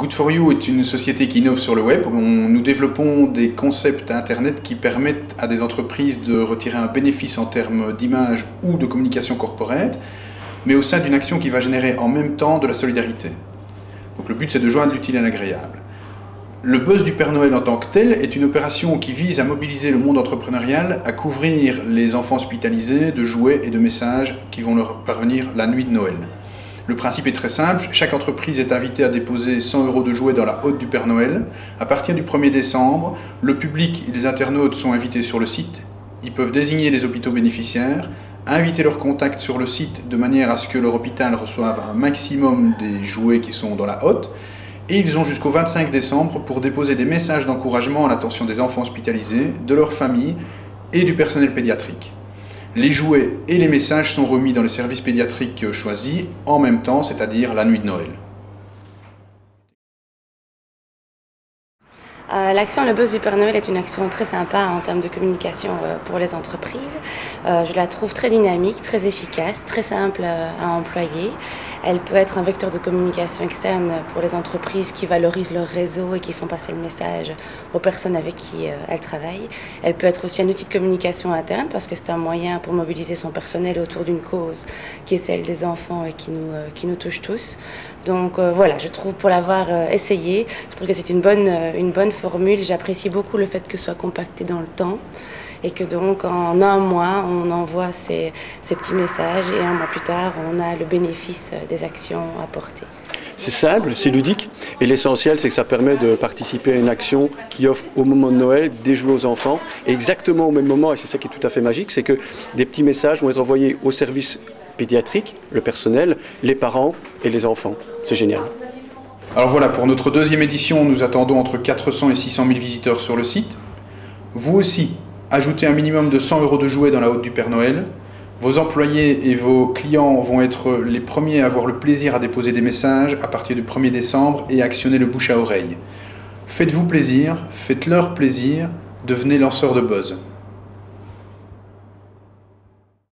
Good4You est une société qui innove sur le web. Nous développons des concepts Internet qui permettent à des entreprises de retirer un bénéfice en termes d'image ou de communication corporate, mais au sein d'une action qui va générer en même temps de la solidarité. Donc le but, c'est de joindre l'utile à l'agréable. Le buzz du Père Noël en tant que tel est une opération qui vise à mobiliser le monde entrepreneurial, à couvrir les enfants hospitalisés de jouets et de messages qui vont leur parvenir la nuit de Noël. Le principe est très simple, chaque entreprise est invitée à déposer 100 € de jouets dans la hotte du Père Noël. À partir du 1er décembre, le public et les internautes sont invités sur le site. Ils peuvent désigner les hôpitaux bénéficiaires, inviter leurs contacts sur le site de manière à ce que leur hôpital reçoive un maximum des jouets qui sont dans la hotte. Et ils ont jusqu'au 25 décembre pour déposer des messages d'encouragement à l'attention des enfants hospitalisés, de leurs familles et du personnel pédiatrique. Les jouets et les messages sont remis dans les services pédiatriques choisis en même temps, c'est-à-dire la nuit de Noël. L'action Le Buzz du Père Noël est une action très sympa en termes de communication pour les entreprises. Je la trouve très dynamique, très efficace, très simple à employer. Elle peut être un vecteur de communication externe pour les entreprises qui valorisent leur réseau et qui font passer le message aux personnes avec qui elles travaillent. Elle peut être aussi un outil de communication interne parce que c'est un moyen pour mobiliser son personnel autour d'une cause qui est celle des enfants et qui nous touche tous. Donc voilà, je trouve pour l'avoir essayé, je trouve que c'est une bonne formule. J'apprécie beaucoup le fait que ce soit compacté dans le temps et que donc en un mois on envoie ces petits messages et un mois plus tard on a le bénéfice des actions apportées. C'est simple, c'est ludique et l'essentiel c'est que ça permet de participer à une action qui offre au moment de Noël des jouets aux enfants et exactement au même moment, et c'est ça qui est tout à fait magique, c'est que des petits messages vont être envoyés au service pédiatrique, le personnel, les parents et les enfants. C'est génial. Alors voilà, pour notre deuxième édition, nous attendons entre 400 et 600 000 visiteurs sur le site. Vous aussi, ajoutez un minimum de 100 € de jouets dans la hotte du Père Noël. Vos employés et vos clients vont être les premiers à avoir le plaisir à déposer des messages à partir du 1er décembre et à actionner le bouche à oreille. Faites-vous plaisir, faites-leur plaisir, devenez lanceurs de buzz.